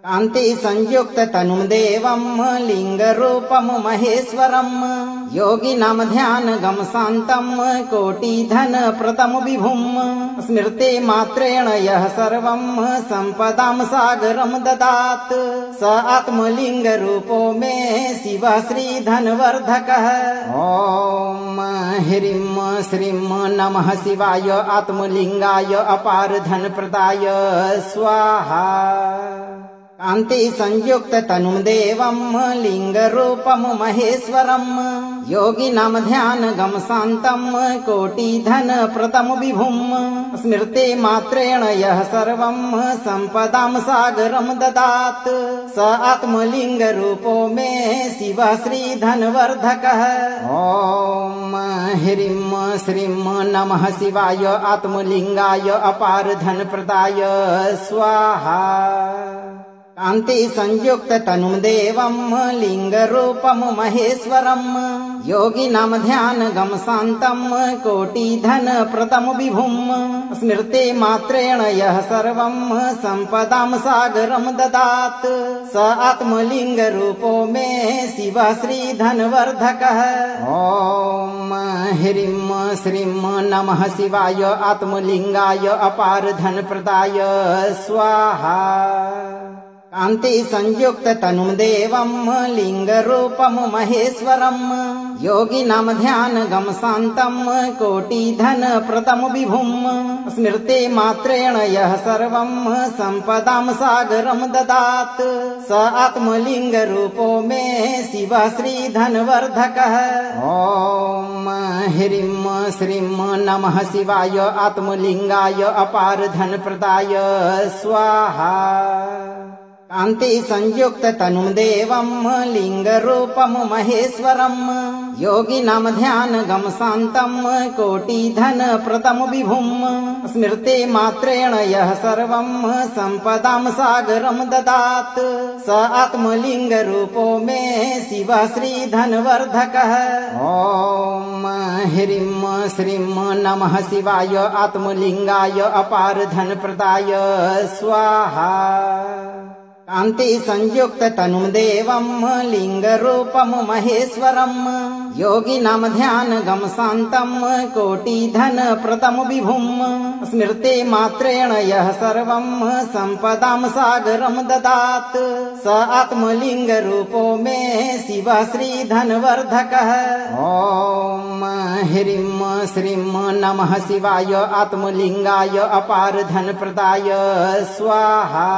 कान्ति संयुक्त तनुं देवं लिंगरूपं महेश्वरं योगिनां ध्यानगं शान्तं कोटिधन प्रदं विभुं स्मृते मात्रेण यः सर्वं सम्पदां सागरं ददात् स आत्मलिङ्गरूपो मे शिव श्रीधनवर्धकः। ॐ ह्रीं श्रीं नमः शिवाय आत्मलिङ्गाय अपार धनप्रदाय स्वाहा। कान्ति संयुक्त तनुं देवं लिंगरूपं महेश्वरं योगिनां ध्यानगं शान्तं कोटिधन प्रदं विभुं स्मृते मात्रेण यः सर्वं सम्पदां सागरं ददात् स आत्मलिङ्गरूपो मे शिव श्रीधनवर्धकः। ॐ ह्रीं श्रीं नमः शिवाय आत्मलिङ्गाय अपार धनप्रदाय स्वाहा। कान्ति संयुक्त तनुं देवं लिंगरूपं महेश्वरं योगिनां ध्यानगं शान्तं कोटिधन प्रदं विभुं स्मृते मात्रेण यः सर्वं सम्पदां सागरं ददात् स आत्मलिङ्गरूपो मे शिव श्रीधनवर्धकः। ॐ ह्रीं श्रीं नमः शिवाय आत्मलिङ्गाय अपार धनप्रदाय स्वाहा। कान्ति संयुक्त तनुं देवं लिंगरूपं महेश्वरं योगिनां ध्यानगं शान्तं कोटिधन प्रदं विभुं स्मृते मात्रेण यः सर्वं सम्पदां सागरं ददात् स आत्मलिङ्गरूपो मे शिव श्रीधनवर्धकः। ॐ ह्रीं श्रीं नमः शिवाय आत्मलिङ्गाय अपार धनप्रदाय स्वाहा। कान्ति संयुक्त तनुं देवं लिंगरूपं महेश्वरं योगिनां ध्यानगं शान्तं कोटिधन प्रदं विभुं स्मृते मात्रेण यः सर्वं सम्पदां सागरं ददात् स आत्मलिङ्गरूपो मे शिव श्रीधनवर्धकः। ॐ ह्रीं श्रीं नमः शिवाय आत्मलिङ्गाय अपार धनप्रदाय स्वाहा। कान्ति संयुक्त तनुं देवं लिंगरूपं महेश्वरं योगिनां ध्यानगं शान्तं कोटिधन प्रदं विभुं स्मृते मात्रेण यः सर्वं सम्पदां सागरं ददात् स आत्मलिङ्गरूपो मे शिव श्रीधनवर्धकः। ॐ ह्रीं श्रीं नमः शिवाय आत्मलिङ्गाय अपार धनप्रदाय स्वाहा।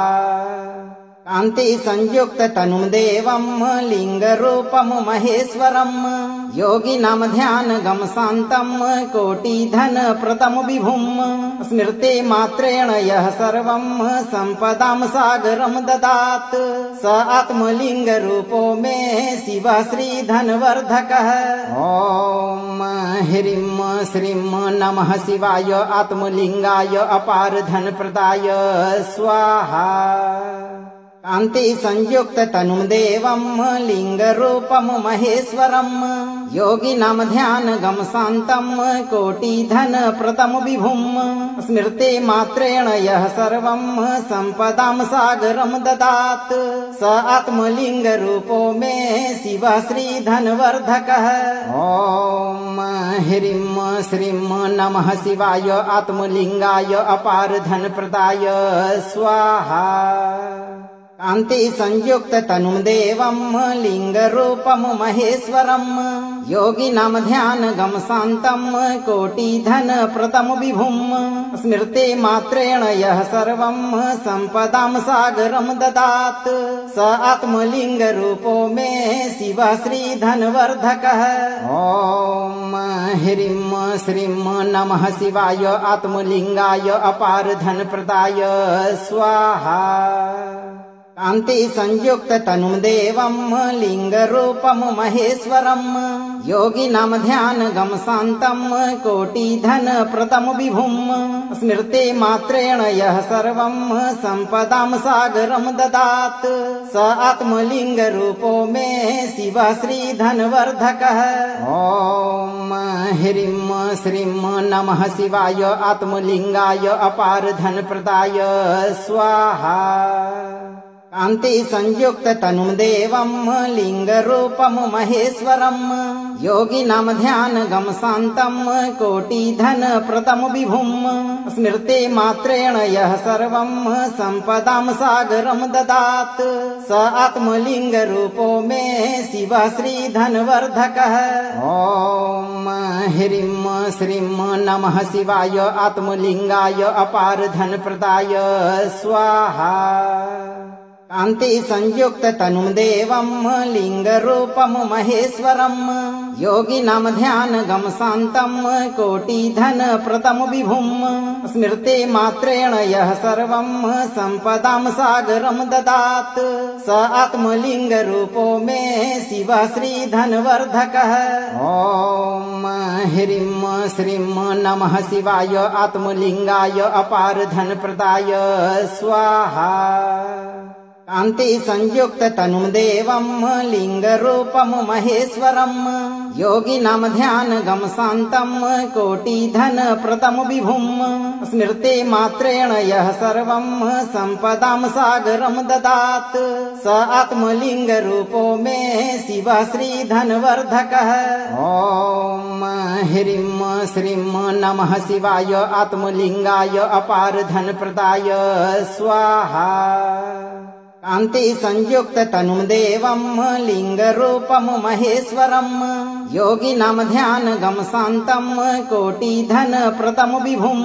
कान्ति संयुक्त तनुं देवं लिंगरूपं महेश्वरं योगिनां ध्यानगं शान्तं कोटिधन प्रदं विभुं स्मृते मात्रेण यः सर्वं सम्पदां सागरं ददात् स आत्मलिङ्गरूपो मे शिवः श्रीधनवर्धकः। ॐ ह्रीं श्रीं नमः शिवाय आत्मलिङ्गाय अपार धनप्रदाय स्वाहा। कान्ति संयुक्त तनुं देवं लिंगरूपं महेश्वरं योगिनां ध्यानगं शान्तं कोटिधन प्रदं विभुं स्मृते मात्रेण यः सर्वं सम्पदां सागरं ददात् स आत्मलिङ्गरूपो मे शिवः श्रीधनवर्धकः। ॐ ह्रीं श्रीं नमः शिवाय आत्मलिङ्गाय अपार धनप्रदाय स्वाहा। कान्ति संयुक्त तनुं देवं लिंगरूपं महेश्वरं योगिनां ध्यानगं शान्तं कोटिधन प्रदं विभुं स्मृते मात्रेण यः सर्वं सम्पदां सागरं ददात् स आत्मलिङ्गरूपो मे शिवः श्रीधनवर्धकः। ॐ ह्रीं श्रीं नमः शिवाय आत्मलिङ्गाय अपार धनप्रदाय स्वाहा। कान्ति संयुक्त तनुं देवं लिंगरूपं महेश्वरं योगिनां ध्यानगं शान्तं कोटिधन प्रदं विभुं स्मृते मात्रेण यः सर्वं सम्पदां सागरं ददात् स आत्मलिङ्गरूपो मे शिवः श्रीधनवर्धकः। ॐ ह्रीं श्रीं नमः शिवाय आत्मलिङ्गाय अपार धनप्रदाय स्वाहा। कान्ति संयुक्त तनुं देवं लिंगरूपं महेश्वरं योगिनां ध्यानगं शान्तं कोटिधन प्रदं विभुं स्मृते मात्रेण यः सर्वं सम्पदां सागरं ददात् स आत्मलिङ्गरूपो मे शिवः श्रीधनवर्धकः। ॐ ह्रीं श्रीं नमः शिवाय आत्मलिङ्गाय अपार धनप्रदाय स्वाहा। कान्ति संयुक्त तनुं देवं लिंगरूपं महेश्वरं योगिनां ध्यानगं शान्तं कोटिधन प्रदं विभुं स्मृते मात्रेण यः सर्वं सम्पदां सागरं ददात् स आत्मलिङ्गरूपो मे शिवः श्रीधनवर्धकः। ॐ ह्रीं श्रीं नमः शिवाय आत्मलिङ्गाय अपार धनप्रदाय स्वाहा। कान्ति संयुक्त तनुं देवं लिंगरूपं महेश्वरं योगिनां ध्यानगं शान्तं कोटिधन प्रदं विभुं स्मृते मात्रेण यः सर्वं सम्पदां सागरं ददात् स आत्मलिङ्गरूपो मे शिवः श्रीधनवर्धकः। ॐ ह्रीं श्रीं नमः शिवाय आत्मलिङ्गाय अपार धनप्रदाय स्वाहा। कान्ति संयुक्त तनुं देवं लिंगरूपं महेश्वरं योगिनां ध्यानगं शान्तं कोटिधन प्रदं विभुं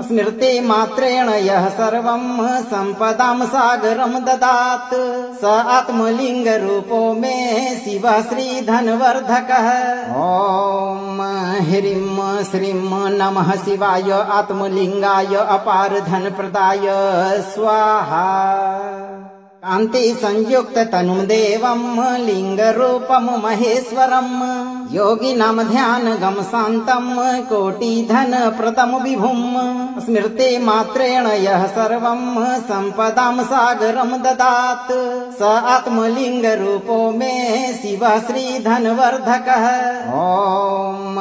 स्मृते मात्रेण यः सर्वं सम्पदां सागरं ददात् स आत्मलिङ्गरूपो मे शिवः श्रीधनवर्धकः। ॐ ह्रीं श्रीं नमः शिवाय आत्मलिङ्गाय अपार धनप्रदाय स्वाहा। कान्ति संयुक्त तनुं देवं लिंगरूपं महेश्वरं योगिनां ध्यानगं शान्तं कोटिधन प्रदं विभुं स्मृते मात्रेण यः सर्वं सम्पदां सागरं ददात् स आत्मलिङ्गरूपो मे शिवः श्रीधनवर्धकः। ॐ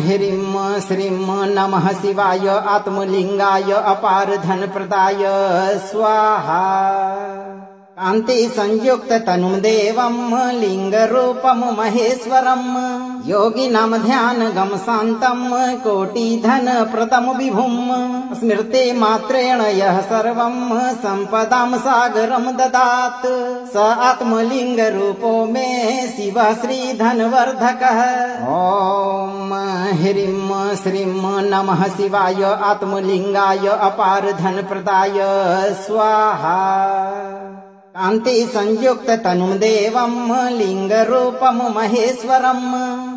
ह्रीं श्रीं नमः शिवाय आत्मलिङ्गाय अपार धनप्रदाय स्वाहा। कान्ति संयुक्त तनुं देवं लिंगरूपं महेश्वरं योगिनां ध्यानगं शान्तं कोटिधन प्रदं विभुं स्मृते मात्रेण यः सर्वं सम्पदां सागरं ददात् स आत्मलिङ्गरूपो मे शिवः श्रीधनवर्धकः। ॐ ह्रीं श्रीं नमः शिवाय आत्मलिङ्गाय अपार धनप्रदाय स्वाहा। कान्ति संयुक्त तनुं देवं लिंगरूपं महेश्वरं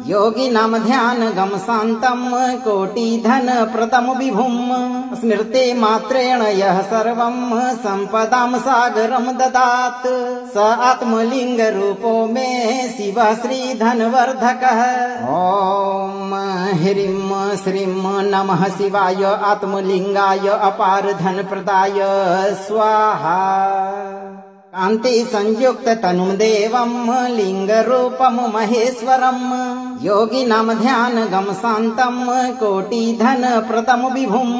योगिनां ध्यानगं शान्तं कोटिधन प्रदं विभुं स्मृते मात्रेण यः सर्वं सम्पदां सागरं ददात् स आत्मलिङ्गरूपो मे शिवः श्रीधनवर्धकः। ॐ ह्रीं श्रीं नमः शिवाय आत्मलिङ्गाय अपार धनप्रदाय स्वाहा। कान्ति संयुक्त तनुं देवं लिंगरूपं महेश्वरं योगिनां ध्यानगं शान्तं कोटिधन प्रदं विभुं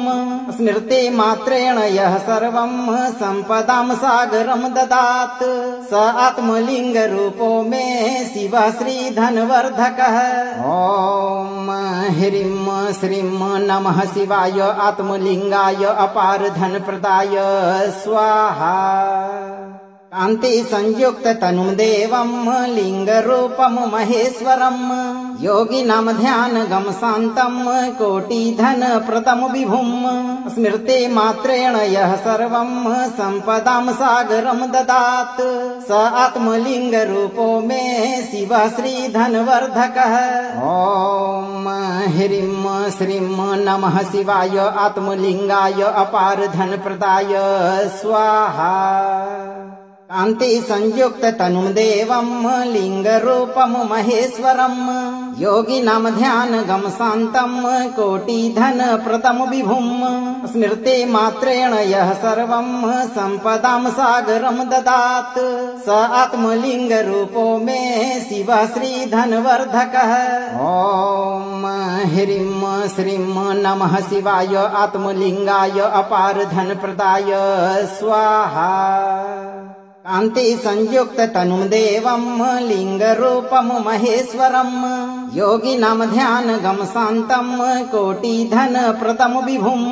स्मृते मात्रेण यः सर्वं सम्पदां सागरं ददात् स आत्मलिङ्गरूपो मे शिवः श्रीधनवर्धकः। ॐ ह्रीं श्रीं नमः शिवाय आत्मलिङ्गाय अपार धनप्रदाय स्वाहा। कान्ति संयुक्त तनुं देवं लिंगरूपं महेश्वरं योगिनां ध्यानगं शान्तं कोटिधन प्रदं विभुं स्मृते मात्रेण यः सर्वं सम्पदां सागरं ददात् स आत्मलिङ्गरूपो मे शिवः श्रीधनवर्धकः। ॐ ह्रीं श्रीं नमः शिवाय आत्मलिङ्गाय अपार धनप्रदाय स्वाहा। कान्ति संयुक्त तनुं देवं लिंगरूपं महेश्वरं योगिनां ध्यानगं शान्तं कोटिधन प्रदं विभुं स्मृते मात्रेण यः सर्वं सम्पदां सागरं ददात् स आत्मलिङ्गरूपो मे शिवः श्रीधनवर्धकः। ॐ ह्रीं श्रीं नमः शिवाय आत्मलिङ्गाय अपार धनप्रदाय स्वाहा। कान्ति संयुक्त तनुं देवं लिंगरूपं महेश्वरं योगिनां ध्यानगं शान्तं कोटिधन प्रदं विभुं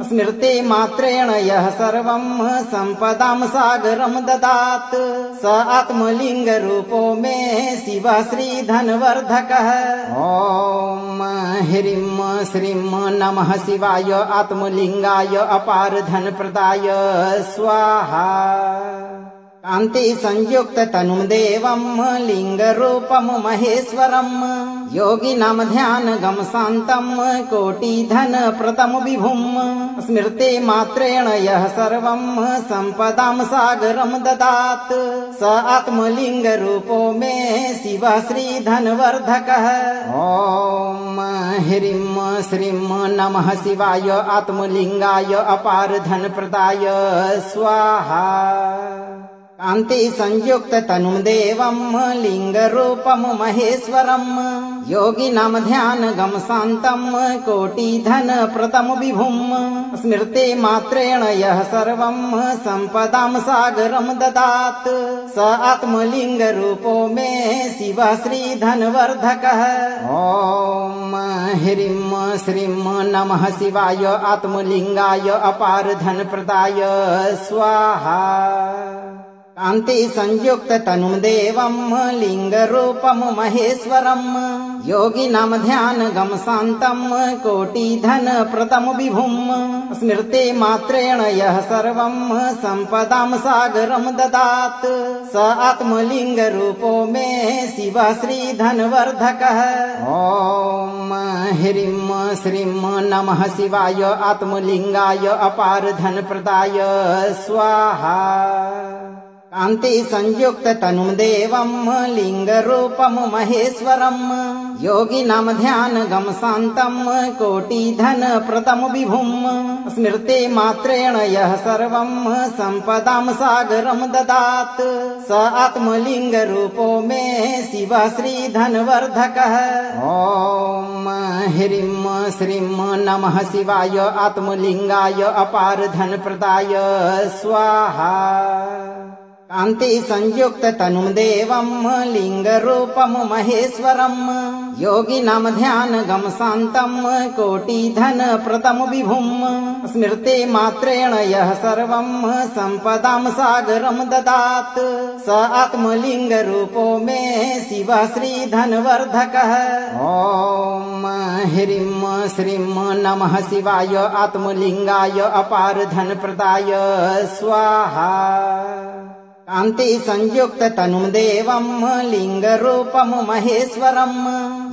स्मृते मात्रेण यः सर्वं सम्पदां सागरं ददात् स आत्मलिङ्गरूपो मे शिवः श्रीधनवर्धकः। ॐ ह्रीं श्रीं नमः शिवाय आत्मलिङ्गाय अपार धनप्रदाय स्वाहा। कान्ति संयुक्त तनुं देवं लिंगरूपं महेश्वरं योगिनां ध्यानगं शान्तं कोटिधन प्रदं विभुं स्मृते मात्रेण यः सर्वं सम्पदां सागरं ददात् स आत्मलिङ्गरूपो मे शिवः श्रीधनवर्धकः। ॐ ह्रीं श्रीं नमः शिवाय आत्मलिङ्गाय अपार धनप्रदाय स्वाहा। कान्ति संयुक्त तनुं देवं लिंगरूपं महेश्वरं योगिनां ध्यानगं शान्तं कोटिधन प्रदं विभुं स्मृते मात्रेण यः सर्वं सम्पदां सागरं ददात् स आत्मलिङ्गरूपो मे शिवः श्रीधनवर्धकः। ॐ ह्रीं श्रीं नमः शिवाय आत्मलिङ्गाय अपार धनप्रदाय स्वाहा। कान्ति संयुक्त तनुं देवं लिंगरूपं महेश्वरं योगिनां ध्यानगं शान्तं कोटिधन प्रदं विभुं स्मृते मात्रेण यः सर्वं सम्पदां सागरं ददात् स आत्मलिङ्गरूपो मे शिवः श्रीधनवर्धकः। ॐ ह्रीं श्रीं नमः शिवाय आत्मलिङ्गाय अपार धनप्रदाय स्वाहा। कान्ति संयुक्त तनुं देवं लिंगरूपं महेश्वरं योगिनां ध्यानगं शान्तं कोटिधन प्रदं विभुं स्मृते मात्रेण यः सर्वं सम्पदां सागरं ददात् स आत्मलिङ्गरूपो मे शिवः श्रीधनवर्धकः। ॐ ह्रीं श्रीं नमः शिवाय आत्मलिङ्गाय अपार धनप्रदाय स्वाहा। कान्ति संयुक्त तनुं देवं लिंगरूपं महेश्वरं योगिनां ध्यानगं शान्तं कोटिधन प्रदं विभुं स्मृते मात्रेण यः सर्वं सम्पदां सागरं ददात् स आत्मलिङ्गरूपो मे शिवः श्रीधनवर्धकः। ॐ ह्रीं श्रीं नमः शिवाय आत्मलिङ्गाय अपार धनप्रदाय स्वाहा। कांति संयुक्त तनुम देवम लिंग रूपम महेश्वरम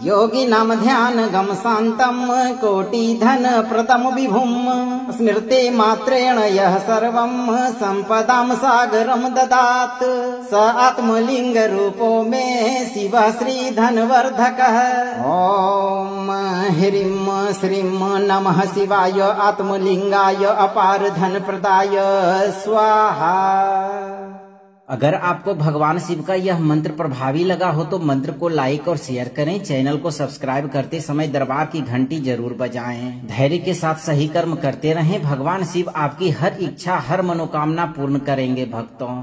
योगिनाम ध्यान गम शांतम कोटि धन प्रतम विभुम स्मृति मात्रेण यह सर्वम संपदाम सागरम ददात स आत्मलिंग रूपो में शिव श्री धनवर्धकः। ओम ह्रीं श्रीं नमः शिवाय आत्मलिंगाय अपार धन प्रदाय स्वाहा। अगर आपको भगवान शिव का यह मंत्र प्रभावी लगा हो तो मंत्र को लाइक और शेयर करें। चैनल को सब्सक्राइब करते समय दरबार की घंटी जरूर बजाएं। धैर्य के साथ सही कर्म करते रहें। भगवान शिव आपकी हर इच्छा हर मनोकामना पूर्ण करेंगे भक्तों।